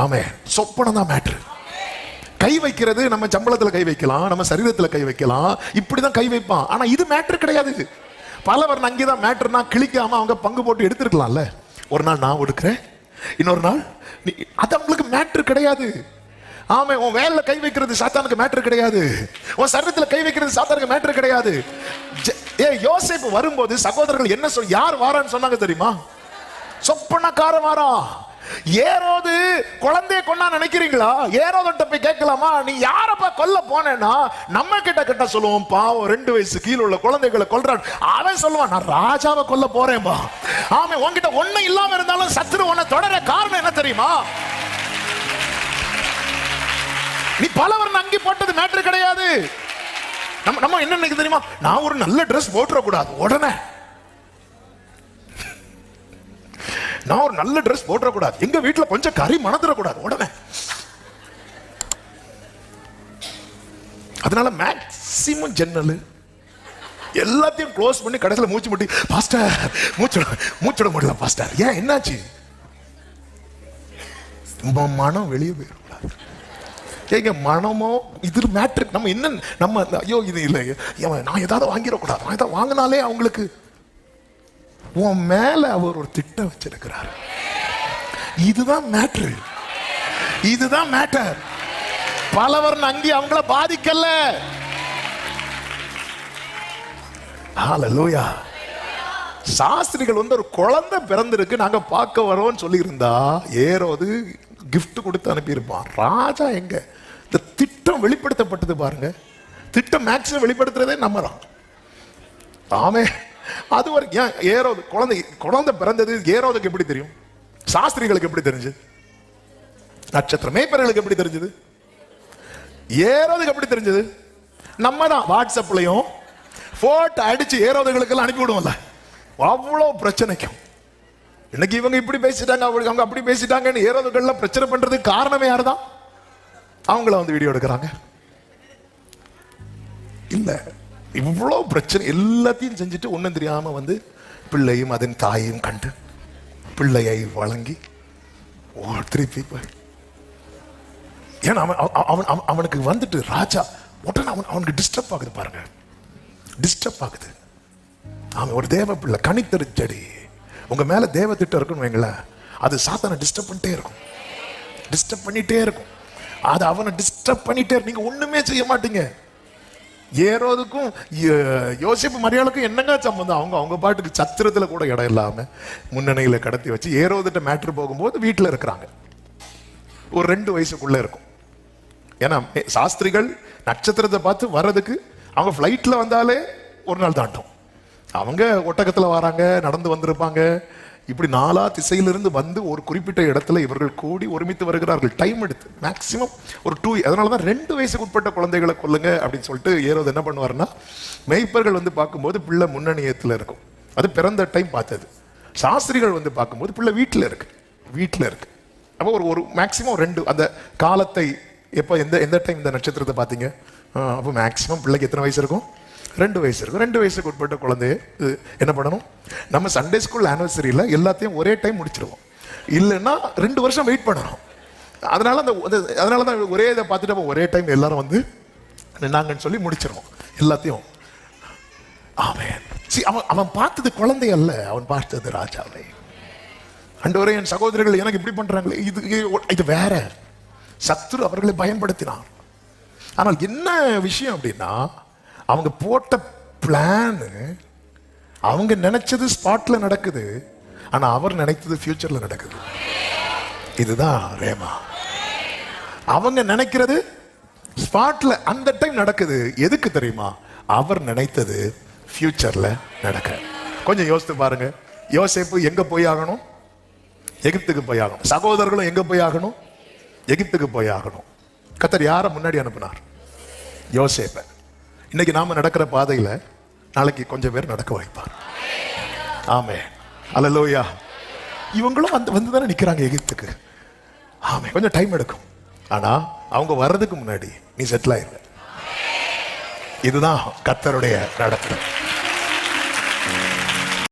ஆமே, சொப்பனம் தான் மேட்ரு. கை வைக்கிறது நம்ம சம்பளத்துல கை வைக்கலாம், நம்ம சரீரத்துல கை வைக்கலாம், இப்படிதான் கை வைப்பான். ஆனா இது மேட்ரு கிடையாது. பலவர் அங்கேதான் மேட்ருனா கிளிக்காம அவங்க பங்கு போட்டு எடுத்துருக்கலாம்ல. ஒரு நாள் நான் ஒடுக்கிறேன், இன்னொரு நாள் நீ, அது அவங்களுக்கு மேட்ரு கிடையாது. ஆமே, உன் வேலையில கை வைக்கிறது சாத்தானுக்கு மேட்ரு கிடையாது. உன் சரீரத்துல கை வைக்கிறது சாத்தானுக்கு மேட்ரு கிடையாது. யோசேப்பு வரும்போது சகோதரர்கள் என்ன சொல், யார் வாரான்னு சொன்னாங்க தெரியுமா? சொப்பனக்காரன் வாரா. ஏரோது குழந்தைய கொண்டா நினைக்கிறீங்களா? ஏரோதுட்ட போய் கேட்கலாமா, நீ யாரப்பா கொல்ல போனேன்னா நம்ம கிட்ட சொல்லுவோம், பாவம் 2 வயசு கீழே உள்ள குழந்தைகளை கொல்றான். அவன் சொல்லுவான், நான் ராஜாவை கொல்ல போறேன்பா. ஆமா, உன்கிட்ட ஒண்ணு இல்லாம இருந்தாலும் சத்துரு உன்னை தொடர காரணம் என்ன தெரியுமா? நீ பலவர் அங்கி போட்டது மேட்ரு கிடையாது. நம்ம என்ன நினைக்க தெரியுமா? நான் ஒரு நல்ல ட்ரெஸ் போட்டுற கூடாது, உடனே நான் ஒரு நல்ல ட்ரெஸ் போட்டுற கூடாது, எங்க வீட்டுல கொஞ்சம் கறி மணந்துட கூடாது, உடனே. அதனால மேக்சிமம் ஜன்னல் எல்லாத்தையும் க்ளோஸ் பண்ணி கடைசியில் மூச்சு முட்டி, பாஸ்டர் மூச்சுட முடியல பாஸ்டர். ஏன், என்னாச்சு? மனம் வெளியே போயிடும். ஏங்க, மனமோ இது மேட்ரு. நம்ம என்ன, நம்ம ஐயோ இது இல்லை, நான் ஏதாவது வாங்கிடக்கூடாது, நான் ஏதாவது வாங்கினாலே அவங்களுக்கு உன் மேல அவர் ஒரு திட்டம் வச்சிருக்கிறார். இதுதான் மேட்ரு, இதுதான் மேட்டர். பலவர் அங்கே அவங்கள பாதிக்கல. ஹல்லேலூயா. சாஸ்திரிகள் ஒரு குழந்தை பிறந்திருக்கு நாங்க பார்க்க வரோம்னு சொல்லி இருந்தா ஏரோது கிஃப்ட் கொடுத்து அனுப்பியிருப்பான். ராஜா எங்க? இந்த திட்டம் வெளிப்படுத்தப்பட்டது பாருங்க. திட்டம் மேக்ஸிமம் வெளிப்படுத்துறதே நம்மதான். ஆமே, அது வரைக்கும் ஏன் ஏரோது குழந்தை பிறந்தது ஏரோதுக்கு எப்படி தெரியும்? சாஸ்திரிகளுக்கு எப்படி தெரிஞ்சது? நட்சத்திர மேய்ப்பர்களுக்கு எப்படி தெரிஞ்சது? ஏரோதுக்கு எப்படி தெரிஞ்சது? நம்ம தான் வாட்ஸ்அப்லயும் போட்டோ அடிச்சு ஏரோதுகளுக்கு அனுப்பி விடுவோம்ல. அவ்வளவு பிரச்சனைக்கும் இன்னைக்கு இவங்க இப்படி பேசிட்டாங்க, அவங்க அப்படி பேசிட்டாங்கன்னு ஏரோதுகள்ல பிரச்சனை பண்றதுக்கு காரணமே யாருதான்? அவங்கள வீடியோ எடுக்கிறாங்க. இல்ல, இவ்வளவு பிரச்சனை எல்லாத்தையும் செஞ்சுட்டு ஒன்னும் தெரியாம பிள்ளையும் அதன் தாயையும் கண்டு பிள்ளையை வழங்கி திருப்பி ஏன்னா அவனுக்கு வந்துட்டு ராஜா உடனே அவனுக்கு டிஸ்டர்ப் ஆகுது பாருங்க, டிஸ்டர்ப் ஆகுது. அவன் ஒரு தேவ பிள்ளை, கனித்தரு செடி. உங்க மேல தேவ திட்டம் இருக்குன்னு வைங்களேன், அது சாத்தானை டிஸ்டர்ப் பண்ணிட்டே இருக்கும், டிஸ்டர்ப் பண்ணிட்டே இருக்கும். அது அவனை டிஸ்டர்ப் பண்ணிட்டே, நீங்க ஒண்ணுமே செய்ய மாட்டீங்க. ஏரோதுக்கும் யோசேப்பு மரியாளுக்கும் என்னங்க சம்பந்தம்? அவங்க பாட்டுக்கு சத்திரத்துல கூட இடம் இல்லாம முன்னணியில கடத்தி வச்சு ஏரோதுட்ட மேட்ரு போகும்போது வீட்டுல இருக்கிறாங்க. ஒரு 2 வயசுக்குள்ள இருக்கும். ஏன்னா சாஸ்திரிகள் நட்சத்திரத்தை பார்த்து வர்றதுக்கு அவங்க பிளைட்ல வந்தாலே ஒரு நாள் தாண்டும். அவங்க ஒட்டகத்துல வராங்க, நடந்து வந்திருப்பாங்க. இப்படி 4 திசையிலிருந்து ஒரு குறிப்பிட்ட இடத்துல இவர்கள் கூடி ஒருமித்து வருகிறார்கள். டைம் எடுத்து மேக்சிமம் ஒரு 2. அதனாலதான் 2 வயசுக்கு உட்பட்ட குழந்தைகளை கொல்லுங்க அப்படின்னு சொல்லிட்டு ஏரோது என்ன பண்ணுவாருன்னா, மேய்ப்பர்கள் பார்க்கும்போது பிள்ளை முன்னணியத்துல இருக்கும், அது பிறந்த டைம் பார்த்தது. சாஸ்திரிகள் பார்க்கும்போது பிள்ளை வீட்டுல இருக்கு. அப்போ ஒரு மேக்சிமம் 2 அந்த காலத்தை எப்போ எந்த டைம் இந்த நட்சத்திரத்தை பார்த்தீங்க? அப்போ மேக்சிமம் பிள்ளைக்கு எத்தனை வயசு இருக்கும்? 2 வயசு இருக்கும். 2 வயசுக்கு உட்பட்ட குழந்தைய என்ன பண்ணணும்? நம்ம சண்டே ஸ்கூல் ஆனிவர்சரியில் எல்லாத்தையும் ஒரே டைம் முடிச்சிருவோம், இல்லைன்னா 2 வருஷம் வெயிட் பண்ணணும். அதனால தான் ஒரே இதை பார்த்துட்டு ஒரே டைம் எல்லாரும் நின்னாங்கன்னு சொல்லி முடிச்சிருவோம் எல்லாத்தையும். அவன் பார்த்தது குழந்தை அல்ல, அவன் பார்த்தது ராஜாவை. ஆண்டவரே, என் சகோதரர்கள் எனக்கு இப்படி பண்றாங்களே, இது வேற. சத்துரு அவர்களை பயன்படுத்தினார். ஆனால் என்ன விஷயம் அப்படின்னா, அவங்க போட்ட பிளான், அவங்க நினைச்சது ஸ்பாட்ல நடக்குது, ஆனா அவர் நினைத்தது ஃபியூச்சர்ல நடக்குது. இதுதான் ரேமா. அவங்க நினைக்கிறது ஸ்பாட்ல அந்த டைம் நடக்குது. எதுக்கு தெரியுமா? அவர் நினைத்தது ஃபியூச்சர்ல நடக்க. கொஞ்சம் யோசித்து பாருங்க. யோசேப்பு எங்க போய் ஆகணும்? எகிப்துக்கு போய் ஆகணும். சகோதரர்களும் எங்க போய் ஆகணும்? எகிப்துக்கு போய் ஆகணும். கர்த்தர் யாரை முன்னாடி அனுப்பினார்? யோசேப்பை. இன்னைக்கு நாம நடக்கிற பாதையில நாளைக்கு கொஞ்சம் பேர் நடக்க வைப்பார். ஆமே, அல்லேலூயா. இவங்களும் வந்து தானே நிக்கிறாங்க எகிப்துக்கு. ஆமே, கொஞ்சம் டைம் எடுக்கும். ஆனா அவங்க வர்றதுக்கு முன்னாடி நீ செட்டில் ஆயிருக்க. இதுதான் கர்த்தருடைய நடத்தை.